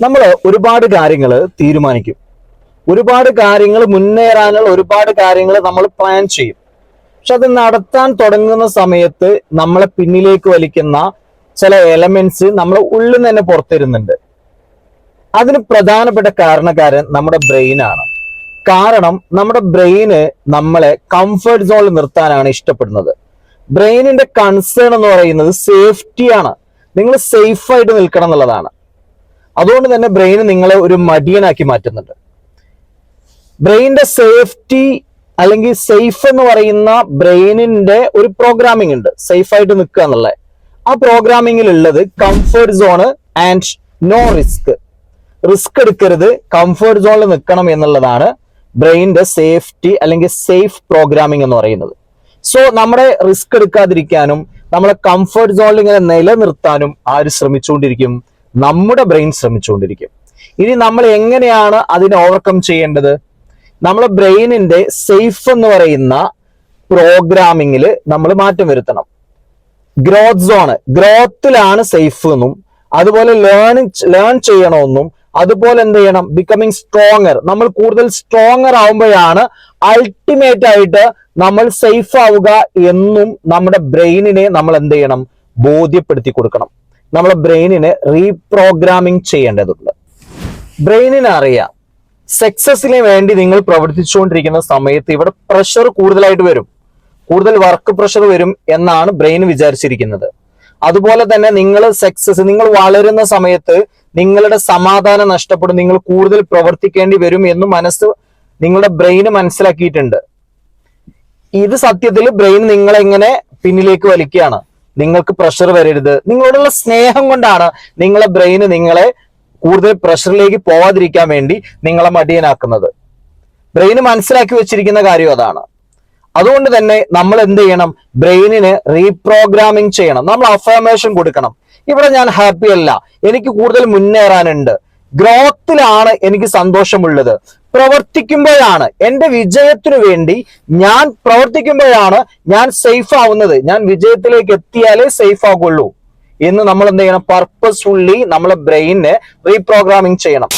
നമ്മൾ ഒരുപാട് കാര്യങ്ങൾ തീരുമാനിക്കും, ഒരുപാട് കാര്യങ്ങൾ മുന്നേറാനുള്ള ഒരുപാട് കാര്യങ്ങൾ നമ്മൾ പ്ലാൻ ചെയ്യും. പക്ഷെ അത് നടത്താൻ തുടങ്ങുന്ന സമയത്ത് നമ്മളെ പിന്നിലേക്ക് വലിക്കുന്ന ചില എലമെന്റ്സ് നമ്മളെ ഉള്ളിൽ നിന്ന് തന്നെ പുറത്തിരുന്നുണ്ട്. അതിന് പ്രധാനപ്പെട്ട കാരണക്കാരൻ നമ്മുടെ ബ്രെയിനാണ്. കാരണം നമ്മുടെ ബ്രെയിന് നമ്മളെ കംഫർട്ട് സോണിൽ നിർത്താനാണ് ഇഷ്ടപ്പെടുന്നത്. ബ്രെയിനിന്റെ കൺസേൺ എന്ന് പറയുന്നത് സേഫ്റ്റിയാണ്. നിങ്ങൾ സേഫ് ആയിട്ട് നിൽക്കണം എന്നുള്ളതാണ്. അതുകൊണ്ട് തന്നെ ബ്രെയിൻ നിങ്ങളെ ഒരു മടിയനാക്കി മാറ്റുന്നുണ്ട്. ബ്രെയിനിന്റെ സേഫ്റ്റി അല്ലെങ്കിൽ സേഫ് എന്ന് പറയുന്ന ബ്രെയിനിന്റെ ഒരു പ്രോഗ്രാമിംഗ് ഉണ്ട്, സേഫ് ആയിട്ട് നിൽക്കുക എന്നുള്ളത്. ആ പ്രോഗ്രാമിംഗിൽ ഉള്ളത് comfort zone and no risk. Risk എടുക്കരുത്, കംഫർട്ട് സോണിൽ നിൽക്കണം എന്നുള്ളതാണ് ബ്രെയിനിന്റെ സേഫ്റ്റി അല്ലെങ്കിൽ സേഫ് പ്രോഗ്രാമിംഗ് എന്ന് പറയുന്നത്. സോ നമ്മുടെ റിസ്ക് എടുക്കാതിരിക്കാനും നമ്മളെ കംഫർട്ട് സോണിൽ ഇങ്ങനെ നിലനിർത്താനും ആര് ശ്രമിച്ചുകൊണ്ടിരിക്കും? നമ്മുടെ ബ്രെയിൻ ശ്രമിച്ചുകൊണ്ടിരിക്കും. ഇനി നമ്മൾ എങ്ങനെയാണ് അതിനെ ഓവർകം ചെയ്യേണ്ടത്? നമ്മളെ ബ്രെയിനിന്റെ സേഫ് എന്ന് പറയുന്ന പ്രോഗ്രാമിങ്ങിൽ നമ്മൾ മാറ്റം വരുത്തണം. ഗ്രോത്ത് സോണ്, ഗ്രോത്തിലാണ് സേഫ് എന്നും അതുപോലെ ലേൺ ചെയ്യണമെന്നും അതുപോലെ എന്ത് ചെയ്യണം? Becoming stronger. നമ്മൾ കൂടുതൽ സ്ട്രോങ്ങർ ആവുമ്പോഴാണ് അൾട്ടിമേറ്റ് ആയിട്ട് നമ്മൾ സേഫ് ആവുക എന്നും നമ്മുടെ ബ്രെയിനിനെ നമ്മൾ എന്ത് ചെയ്യണം? ബോധ്യപ്പെടുത്തി കൊടുക്കണം. നമ്മളെ ബ്രെയിനിനെ റീപ്രോഗ്രാമിംഗ് ചെയ്യേണ്ടതുണ്ട്. ബ്രെയിനിന് അറിയാം സക്സസിന് വേണ്ടി നിങ്ങൾ പ്രവർത്തിച്ചുകൊണ്ടിരിക്കുന്ന സമയത്ത് ഇവിടെ പ്രഷർ കൂടുതലായിട്ട് വരും, കൂടുതൽ വർക്ക് പ്രഷർ വരും എന്നാണ് ബ്രെയിൻ വിചാരിച്ചിരിക്കുന്നത്. അതുപോലെ തന്നെ നിങ്ങൾ വളരുന്ന സമയത്ത് നിങ്ങളുടെ സമാധാനം നഷ്ടപ്പെടും, നിങ്ങൾ കൂടുതൽ പ്രവർത്തിക്കേണ്ടി വരും എന്ന് നിങ്ങളുടെ ബ്രെയിന് മനസ്സിലാക്കിയിട്ടുണ്ട്. ഇത് സത്യത്തിൽ ബ്രെയിൻ നിങ്ങളെങ്ങനെ പിന്നിലേക്ക് വലിക്കുകയാണ്. നിങ്ങൾക്ക് പ്രഷർ വരരുത്, നിങ്ങളോടുള്ള സ്നേഹം കൊണ്ടാണ് നിങ്ങളെ ബ്രെയിന് നിങ്ങളെ കൂടുതൽ പ്രഷറിലേക്ക് പോവാതിരിക്കാൻ വേണ്ടി നിങ്ങളെ മടിയനാക്കുന്നത്. ബ്രെയിന് മനസ്സിലാക്കി വെച്ചിരിക്കുന്ന കാര്യം അതാണ്. അതുകൊണ്ട് തന്നെ നമ്മൾ എന്ത് ചെയ്യണം? ബ്രെയിനിന് റീപ്രോഗ്രാമിംഗ് ചെയ്യണം. നമ്മൾ അഫർമേഷൻ കൊടുക്കണം. ഇവിടെ ഞാൻ ഹാപ്പി അല്ല, എനിക്ക് കൂടുതൽ മുന്നേറാനുണ്ട്, ഗ്രോത്തിലാണ് എനിക്ക് സന്തോഷമുള്ളത്, പ്രവർത്തിക്കുമ്പോഴാണ് എന്റെ വിജയത്തിനു വേണ്ടി ഞാൻ പ്രവർത്തിക്കുമ്പോഴാണ് ഞാൻ സേഫ് ആവുന്നത്, ഞാൻ വിജയത്തിലേക്ക് എത്തിയാലേ സേഫ് ആകുള്ളൂ എന്ന് നമ്മൾ എന്ത് ചെയ്യണം? പർപ്പസ്ഫുള്ളി നമ്മളെ ബ്രെയിനിനെ റീപ്രോഗ്രാമിംഗ് ചെയ്യണം.